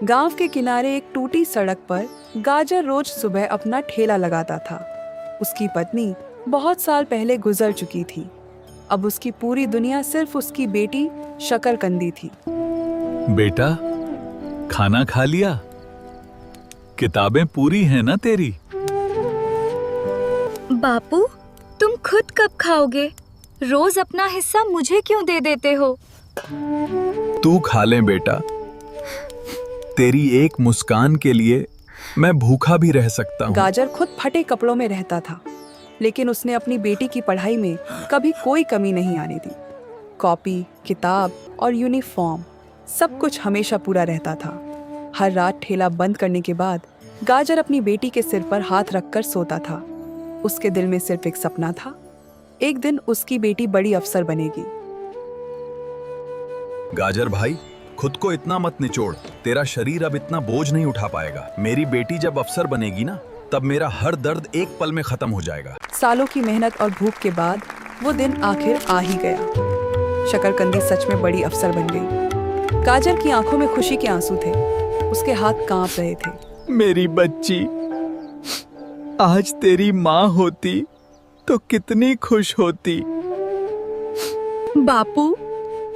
गांव के किनारे एक टूटी सड़क पर गाजर रोज सुबह अपना ठेला लगाता था। उसकी पत्नी बहुत साल पहले गुजर चुकी थी। अब उसकी पूरी दुनिया सिर्फ उसकी बेटी शकरकंदी थी। बेटा, खाना खा लिया? किताबें पूरी हैं ना तेरी? बापू, तुम खुद कब खाओगे? रोज अपना हिस्सा मुझे क्यों दे देते हो? तू खा ले बेटा। तेरी एक मुस्कान के लिए मैं भूखा भी रह सकता हूँ। गाजर खुद फटे कपड़ों में रहता था, लेकिन उसने अपनी बेटी की पढ़ाई में कभी कोई कमी नहीं आने दी। कॉपी, किताब और यूनिफॉर्म सब कुछ हमेशा पूरा रहता था। हर रात ठेला बंद करने के बाद गाजर अपनी बेटी के सिर पर हाथ रखकर सोता था। उसके दिल में सिर्फ एक सपना था, एक दिन उसकी बेटी बड़ी अफसर बनेगी। गाजर भाई, खुद को इतना मत निचोड़। तेरा शरीर अब इतना बोझ नहीं उठा पाएगा। मेरी बेटी जब अफसर बनेगी ना, तब मेरा हर दर्द एक पल में खत्म हो जाएगा। सालों की मेहनत और भूख के बाद वो दिन आखिर आ ही गया। शकरकंदी सच में बड़ी अफसर बन गई। गाजर की आंखों में खुशी के आंसू थे, उसके हाथ कांप रहे थे। मेरी बच्ची, आज तेरी माँ होती तो कितनी खुश होती। बापू,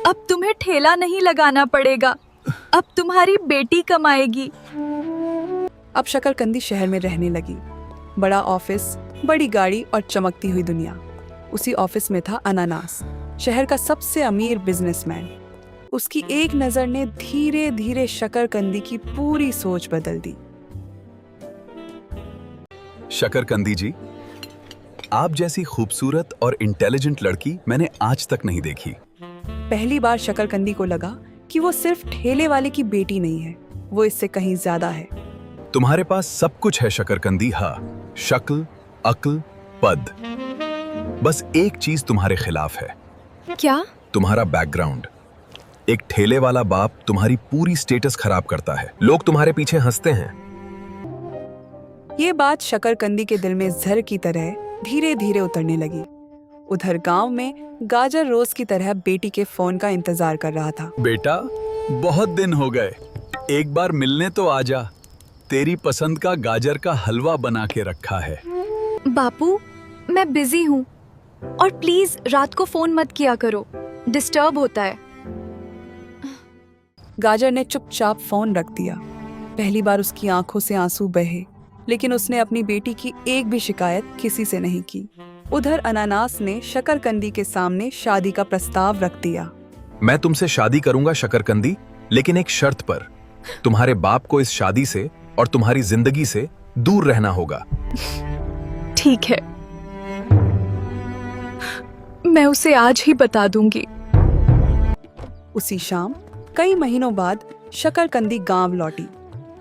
अब तुम्हें ठेला नहीं लगाना पड़ेगा। अब तुम्हारी बेटी कमाएगी। अब शकरकंदी शहर में रहने लगी। बड़ा ऑफिस, बड़ी गाड़ी और चमकती हुई दुनिया। उसी ऑफिस में था अनानास, शहर का सबसे अमीर बिजनेसमैन। उसकी एक नजर ने धीरे धीरे शकरकंदी की पूरी सोच बदल दी। शकरकंदी जी, आप जैसी खूबसूरत और इंटेलिजेंट लड़की मैंने आज तक नहीं देखी। पहली बार शकरकंदी को लगा कि वो सिर्फ ठेले वाले की बेटी नहीं है, वो इससे कहीं ज्यादा है। तुम्हारे पास सब कुछ है शकरकंदी। हाँ, शक्ल, अक्ल, पद। बस एक चीज तुम्हारे खिलाफ है। क्या? तुम्हारा बैकग्राउंड। एक ठेले वाला बाप तुम्हारी पूरी स्टेटस खराब करता है। लोग तुम्हारे पीछे हंसते हैं। ये बात शकरकंदी के दिल में जहर की तरह धीरे धीरे उतरने लगी। उधर गांव में गाजर रोज की तरह बेटी के फोन का इंतजार कर रहा था। बेटा, बहुत दिन हो गए, एक बार मिलने तो आजा। तेरी पसंद का गाजर का हलवा बना के रखा है। बापू, मैं बिजी हूँ और प्लीज रात को फोन मत किया करो, डिस्टर्ब होता है। गाजर ने चुपचाप फोन रख दिया। पहली बार उसकी आंखों से आंसू बहे, लेकिन उसने अपनी बेटी की एक भी शिकायत किसी से नहीं की। उधर अनानास ने शकरकंदी के सामने शादी का प्रस्ताव रख दिया। मैं तुमसे शादी करूंगा शकरकंदी, लेकिन एक शर्त पर। तुम्हारे बाप को इस शादी से और तुम्हारी जिंदगी से दूर रहना होगा। ठीक है, मैं उसे आज ही बता दूंगी। उसी शाम कई महीनों बाद शकरकंदी गांव लौटी।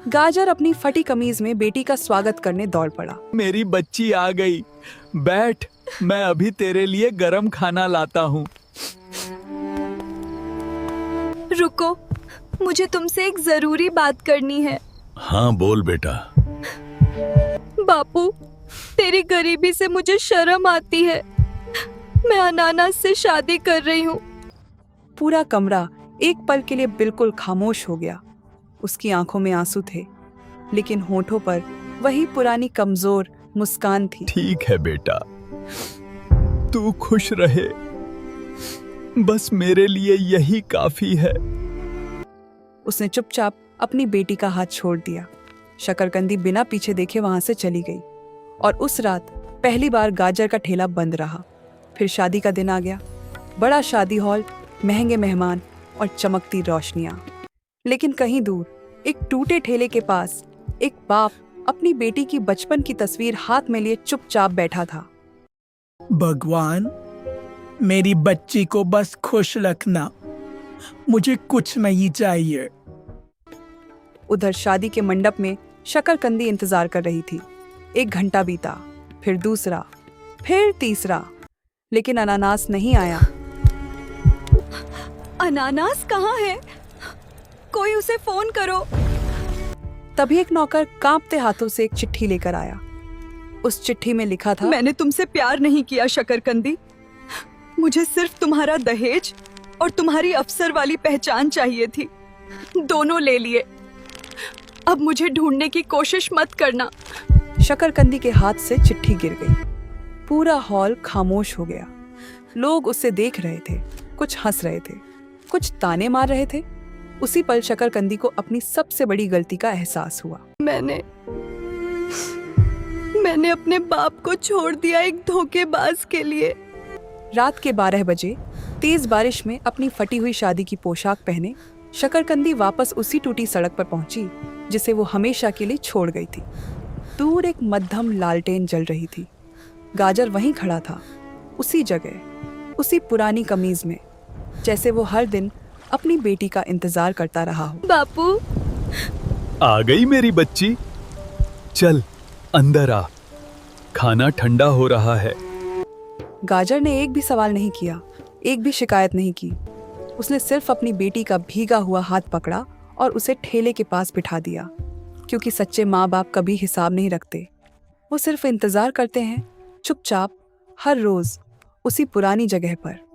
गाजर अपनी फटी कमीज में बेटी का स्वागत करने दौड़ पड़ा। मेरी बच्ची आ गई। बैठ, मैं अभी तेरे लिए गरम खाना लाता हूँ। रुको, मुझे तुमसे एक जरूरी बात करनी है। हाँ बोल बेटा। बापू, तेरी गरीबी से मुझे शर्म आती है। मैं अनानास से शादी कर रही हूँ। पूरा कमरा एक पल के लिए बिल्कुल खामोश हो गया। उसकी आंखों में आंसू थे, लेकिन होठों पर वही पुरानी कमजोर मुस्कान थी। ठीक है बेटा, तू खुश रहे, बस मेरे लिए यही काफी है। उसने चुपचाप अपनी बेटी का हाथ छोड़ दिया। शकरकंदी बिना पीछे देखे वहां से चली गई और उस रात पहली बार गाजर का ठेला बंद रहा। फिर शादी का दिन आ गया। बड़ा शादी हॉल, महंगे मेहमान और चमकती रोशनियां। लेकिन कहीं दूर एक टूटे ठेले के पास एक बाप अपनी बेटी की बचपन की तस्वीर हाथ में लिए चुपचाप बैठा था। भगवान, मेरी बच्ची को बस खुश रखना, मुझे कुछ नहीं चाहिए। उधर शादी के मंडप में शकरकंदी इंतजार कर रही थी। 1 घंटा बीता, फिर दूसरा, फिर तीसरा, लेकिन अनानास नहीं आया। अनानास कहाँ है? कोई उसे फोन करो। तभी एक नौकर कांपते हाथों से एक चिट्ठी लेकर आया। उस चिट्ठी में लिखा था, मैंने तुमसे प्यार नहीं किया शकरकंदी। मुझे सिर्फ तुम्हारा दहेज और तुम्हारी अफसर वाली पहचान चाहिए थी। दोनों ले लिए। अब मुझे ढूंढने की कोशिश मत करना। शकरकंदी के हाथ से चिट्ठी गिर गई। पूरा हॉल खामोश हो गया। लोग उसे देख रहे थे, कुछ हंस रहे थे, कुछ ताने मार रहे थे। उसी पल शकरकंदी को अपनी सबसे बड़ी गलती का एहसास हुआ। मैंने अपने बाप को छोड़ दिया एक धोखेबाज के लिए। रात के 12 बजे तेज बारिश में अपनी फटी हुई शादी की पोशाक पहने शकरकंदी वापस उसी टूटी सड़क पर पहुंची जिसे वो हमेशा के लिए छोड़ गई थी। दूर एक मध्यम लालटेन जल रही थी। गाजर वहीं खड़ा था, उसी जगह, उसी पुरानी कमीज में, जैसे वो हर दिन अपनी बेटी का इंतजार करता रहा हो। बापू, आ गई मेरी बच्ची। चल अंदर आ, खाना ठंडा हो रहा है। गाजर ने एक भी सवाल नहीं किया, एक भी शिकायत नहीं की। उसने सिर्फ अपनी बेटी का भीगा हुआ हाथ पकड़ा और उसे ठेले के पास बिठा दिया, क्योंकि सच्चे माँ बाप कभी हिसाब नहीं रखते। वो सिर्फ इंतजार करते हैं, चुपचाप, हर रोज, उसी पुरानी जगह पर।